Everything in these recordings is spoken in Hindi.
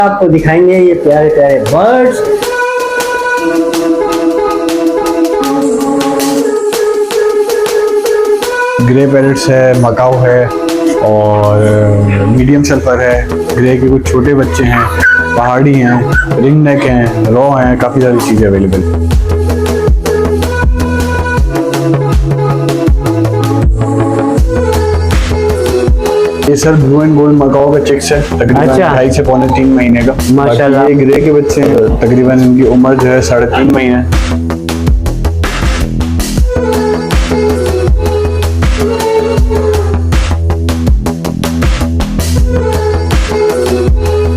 आपको दिखाएंगे ये प्यारे प्यारे बर्ड्स। ग्रे पैरेट्स है, मकाऊ है और मीडियम सल्फर है। ग्रे के कुछ छोटे बच्चे हैं, पहाड़ी हैं, रिंग नेक हैं, रॉ हैं, काफ़ी सारी चीज़ें अवेलेबल। ये sir blue and gold macaw का चिक्स है, तकरीबन 2.5 से 3.25 महीने का। माशाल्लाह। ये ग्रे के बच्चे हैं, तकरीबन इनकी उम्र जो है 3.5 महीने।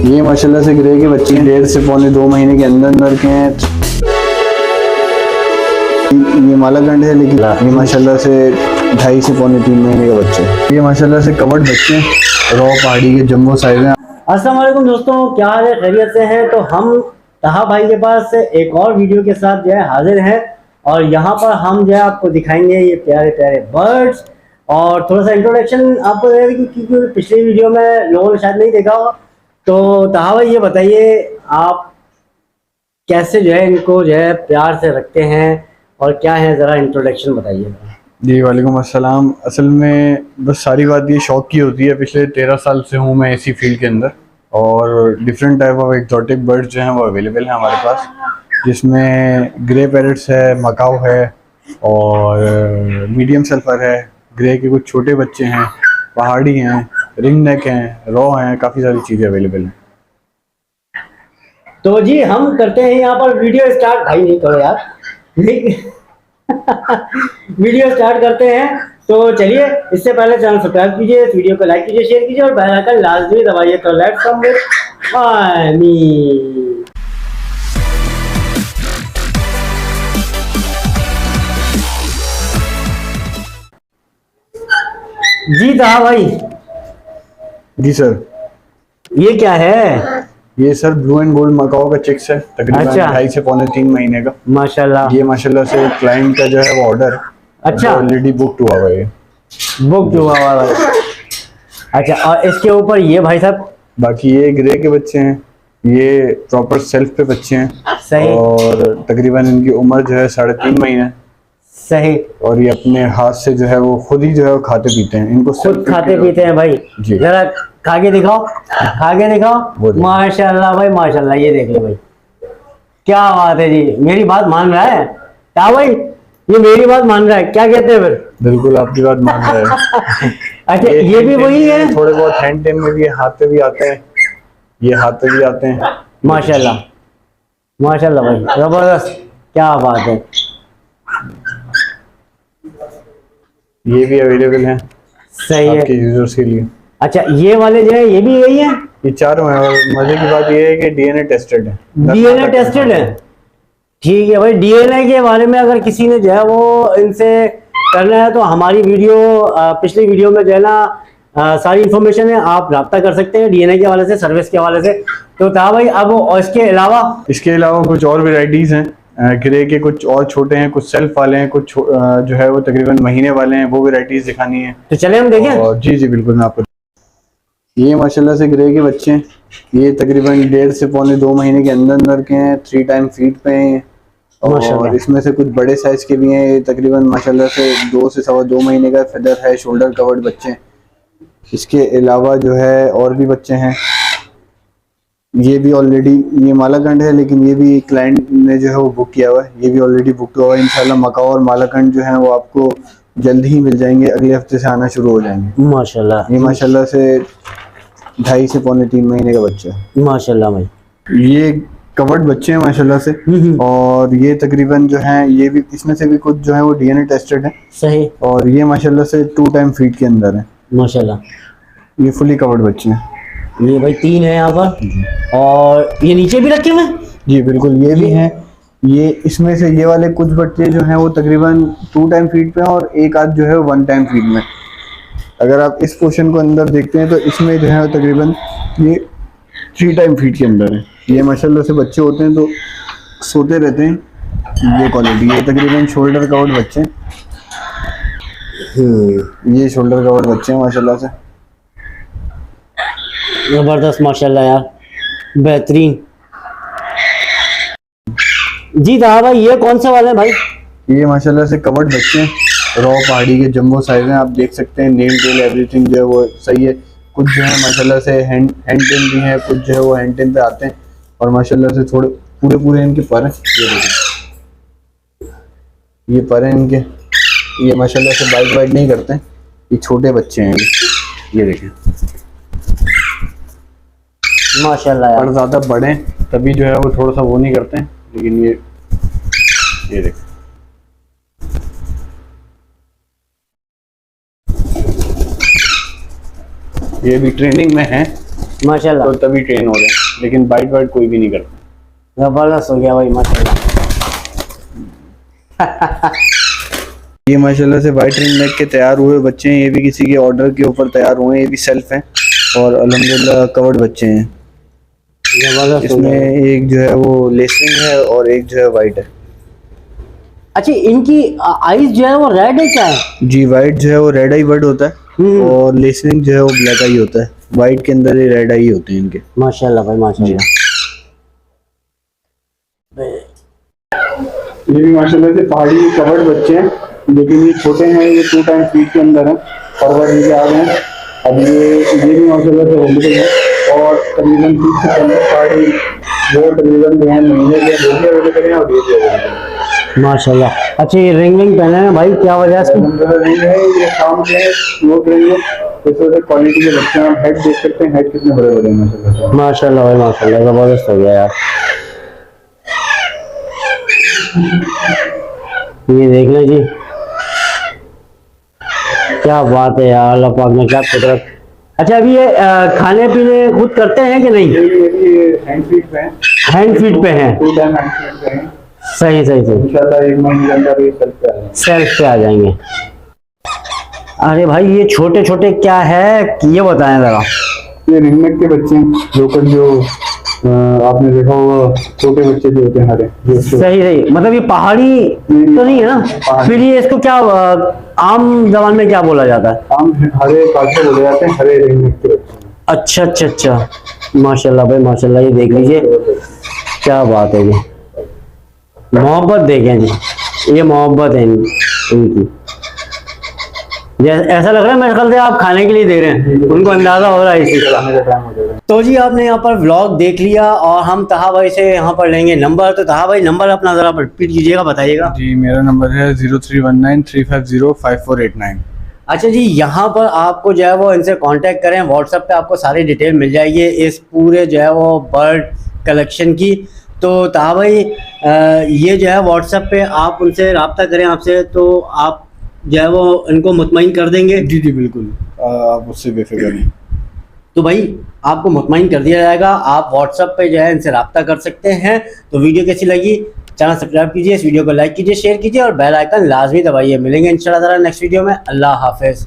ये माशाल्लाह से ग्रे के बच्चे 1.5 से 2.25 महीने के अंदर के हैं। ये मालाकंड है, लेकिन ये माशाल्लाह से 2.5 से 3.25 महीने के बच्चे। ये माशाल्लाह से कवर्ड बच्चे हैं, रॉ पहाड़ी के जम्बो साइज हैं। अस्सलाम वालेकुम दोस्तों, क्या हाल है, खैरियत से हैं? तो हम तहा भाई के पास एक और वीडियो के साथ जो है हाजिर हैं और यहाँ पर हम जो है आपको दिखाएंगे ये प्यारे प्यारे बर्ड्स। और थोड़ा सा इंट्रोडक्शन आपको देगा क्योंकि पिछली वीडियो में लोगों ने शायद नहीं देखा होगा। तो तहा भाई ये बताइए आप कैसे जो है इनको जो है प्यार से रखते हैं और क्या है, ज़रा इंट्रोडक्शन बताइए। जी वालेकुम अस्सलाम। असल में बस सारी बात ये शौक की होती है। पिछले 13 साल से हूँ मैं इसी फील्ड के अंदर और different type of exotic birds जो हैं वो अवेलेबल हैं हमारे पास, जिसमें ग्रे पैरेट्स है, मकाऊ है और मीडियम सल्फर है। ग्रे के कुछ छोटे बच्चे हैं, पहाड़ी हैं, रिंग नेक हैं, रॉ हैं, काफ़ी सारी चीज़ें अवेलेबल हैं। तो जी हम करते हैं यहाँ पर वीडियो स्टार्ट। भाई नहीं करो यार वीडियो स्टार्ट करते हैं। तो चलिए, इससे पहले चैनल सब्सक्राइब कीजिए, इस वीडियो को लाइक कीजिए, शेयर कीजिए और बेल आइकन लाजमी दबाइए। तो लेट्स कम विद फनी। जी तहा भाई। जी सर। ये क्या है? ये sir blue and gold macaw का चिक्स है, तकरीबन 2.5 से 3.25 महीने का। माशाल्लाह। ये माशाल्लाह से क्लाइंट का जो है वो ऑर्डर ऑलरेडी बुक हुआ हुआ है। बुक हुआ हुआ है। अच्छा, और इसके ऊपर ये भाई साहब, बाकी ये ग्रे के बच्चे हैं, ये प्रॉपर सेल्फ पे बच्चे हैं। सही। और तकरीबन इनकी उम्र जो है 3.5 महीने। सही। और ये अपने हाथ से जो है वो खुद ही जो है वो खाते पीते हैं, इनको खुद खाते पीते हैं भाई। जी। जरा खा के दिखाओ, खा के दिखाओ। माशाल्लाह भाई माशाल्लाह, ये देख लो भाई, क्या बात है जी। मेरी बात मान रहा है क्या भाई? ये मेरी बात मान रहा है, क्या कहते हैं फिर? बिल्कुल आपकी बात मान रहा है। अच्छा, ये भी वही है? थोड़े बहुत हैंड टेम में भी हाथ पे भी आते हैं, ये हाथ पे भी आते हैं। माशाल्लाह माशाल्लाह भाई, जबरदस्त, क्या बात है। ये भी अवेलेबल है, सही है, आपके यूजर्स के लिए। अच्छा, ये वाले जो है ये भी यही है? ये चारों हैं और मजे की बात ये है कि डीएनए टेस्टेड है। डीएनए टेस्टेड है, ठीक है भाई। डीएनए के बारे में अगर किसी ने जो है वो इनसे करना है तो हमारी वीडियो पिछली वीडियो में जो है ना सारी इन्फॉर्मेशन है, आप रब्ता कर सकते हैं डीएनए के हवाले से, सर्विस के हवाले से। तो था भाई, अब इसके अलावा कुछ और वेराइटीज हैं। ग्रे के कुछ और छोटे हैं, कुछ सेल्फ वाले हैं, कुछ जो है वो तकरीबन महीने वाले हैं, वो वेराइटीज दिखानी है। तो चले हम देखें। और जी जी बिल्कुल, मैं आपको ये माशाल्लाह से ग्रे के बच्चे हैं, ये तकरीबन 1.5 से 2.25 महीने के अंदर के हैं। 3 टाइम फीड पे हैं और इसमें से कुछ बड़े साइज के भी हैं। ये तकरीबन माशाल्लाह से 2 से 2.25 महीने का फेदर है, शोल्डर कवर्ड बच्चे हैं। इसके अलावा जो है और भी बच्चे हैं। ये भी ऑलरेडी, ये मालाकंड है लेकिन ये भी क्लाइंट ने जो है वो बुक किया हुआ है, ये भी ऑलरेडी बुक हुआ है। इंशाल्लाह मकाओ और मालाकंड जो है वो आपको जल्द ही मिल जाएंगे, अगले हफ्ते से आना शुरू हो जाएंगे। माशाल्लाह। ये माशाल्लाह से 2.5 से 3.25 महीने का बच्चा है। माशाल्लाह भाई, ये कवर्ड बच्चे हैं माशाल्लाह से। और ये तकरीबन जो है ये भी, इसमें से भी कुछ जो है वो डीएनए टेस्टेड है। सही। और ये माशाल्लाह से 2 टाइम फीड के अंदर है। माशाल्लाह, ये फुली कवर्ड बच्चे हैं। ये भाई 3 है यहाँ पर, और ये नीचे भी रखे हुए हैं। जी बिल्कुल, ये भी हैं। ये इसमें से ये वाले कुछ बच्चे जो हैं वो तकरीबन 2 टाइम फीड पे हैं और एक आध जो है 1 टाइम फीड में। अगर आप इस पोर्शन को अंदर देखते हैं तो इसमें जो है तकरीबन ये 3 टाइम फीड के अंदर है। ये माशाल्लाह से बच्चे होते हैं तो सोते रहते हैं। ये क्वालिटी, ये तकरीबन शोल्डर कवर्ड बच्चे हैं। ये शोल्डर कवर्ड बच्चे हैं माशाल्लाह से। जबरदस्त माशाल्लाह यार। बेहतरीन। जी हाँ भाई, ये कौन से वाले हैं भाई? ये माशाल्लाह से कवर्ड बच्चे हैं, रॉ पहाड़ी के जंबो साइज हैं। आप देख सकते हैं नेल टेल एवरीथिंग जो है वो सही है। कुछ जो है माशाल्लाह से हैंड टेल भी हैं, कुछ जो है वो हैंड टेल पे आते हैं और माशाल्लाह से थोड़े पूरे इनके पर हैं। ये देखिए, ये पर हैं इनके, ये माशाल्लाह से बाइट नहीं करते हैं। ये छोटे बच्चे हैं ये देखिए, माशाल्लाह यार। और ज़्यादा बड़े हैं तभी जो है वो थोड़ा सा वो नहीं करते हैं, लेकिन ये देखिए ये भी ट्रेनिंग में है माशाल्लाह, तो तभी ट्रेन हो रहे हैं, लेकिन बाइट कोई भी नहीं करता। जबरदस्त हो गया भाई माशाल्लाह। ये माशाल्लाह से वाइट रिंग नेक के तैयार हुए बच्चे हैं। ये भी किसी के ऑर्डर के ऊपर तैयार हुए हैं, ये भी सेल्फ हैं और अल्हम्दुलिल्लाह कवर्ड बच्चे हैं। जबरदस्त। इसमें एक जो है वो लेसिंग है और एक जो है वाइट है। अच्छा, इनकी आईज जो है वो रेड है क्या है? जी, वाइट जो है वो रेड आई बर्ड होता है और लेसिंग जो है वो ब्लैक आई होता है। वाइट के अंदर ये रेड आई होते हैं इनके। माशाल्लाह भाई माशाल्लाह। ये भी माशाल्लाह से पहाड़ी के कवर्ड बच्चे हैं, लेकिन ये छोटे हैं, ये 2 टाइम फीट के अंदर है। फॉरवर्ड इनके आ गए हैं। अब ये भी माशाल्लाह से होली है और तकरीबन 30 से 50 पहाड़ी जो तकरीबन जो है महीने के होली करें और ये माशाल्लाह। अच्छा, ये रिंग पहने हैं भाई, क्या वजह है इसकी? है ये काम के स्मूथ रिंग है, इस वजह से क्वालिटी के बच्चे हैं। आप हेड देख सकते हैं, हेड कितने बड़े बड़े हैं माशाल्लाह भाई माशाल्लाह, जबरदस्त हो गया यार। ये देख लें जी, क्या बात है यार, अल्लाह पाक ने क्या कुदरत। अच्छा, अभी ये खाने पीने खुद करते हैं कि नहीं? ये हैंड फीड पे हैं। हैंड फीड पे हैं। 2 टाइम हैंड फीड पे हैं। सही इंशाल्लाह 1 महीने के अंदर ये सेल्फ पे आ जाएंगे। अरे भाई, ये छोटे छोटे क्या है ये बताएं जरा। ये रिंगनेक के बच्चे हैं, लोकल जो आपने देखा होगा छोटे बच्चे जो होते हैं हरे। सही, मतलब ये पहाड़ी तो नहीं है ना? फिर ये इसको क्या आम जबान में क्या बोला जाता है? आम हरे काटे बोले जाते हैं, हरे रिंगनेक के बच्चे। अच्छा, माशाल्लाह भाई माशाल्लाह। ये देख लीजिए, क्या बात है जी, मोहब्बत देखें जी, ये मोहब्बत है इनकी। ऐसा लग रहा है मेरे ख्याल से आप खाने के लिए दे रहे हैं, उनको अंदाजा हो रहा है इसी का। तो जी, आपने यहाँ पर व्लॉग देख लिया और हम तहा भाई से यहाँ पर लेंगे नंबर। तो तहा भाई, नंबर अपना जरा रिपीट कीजिएगा, बताइएगा। जी, मेरा नंबर है 0319350549। अच्छा जी, यहाँ पर आपको जो है वो इनसे कांटेक्ट करें, व्हाट्सएप पे आपको सारी डिटेल मिल जाएगी इस पूरे जो है वो बर्ड कलेक्शन की। तो तहा भाई, ये जो है व्हाट्सएप पे आप उनसे रब्ता करें आपसे, तो आप जो है वो इनको मुतमईन कर देंगे। जी बिल्कुल, आप उससे बेफिक्र नहीं। तो भाई, आपको मुतमईन कर दिया जाएगा। आप व्हाट्सएप पे जो है इनसे रब्ता कर सकते हैं। तो वीडियो कैसी लगी, चैनल सब्सक्राइब कीजिए, इस वीडियो को लाइक कीजिए, शेयर कीजिए और बेल आइकन लाजमी दबाइए। मिलेंगे इंशाल्लाह नेक्स्ट वीडियो में। अल्लाह हाफिज़।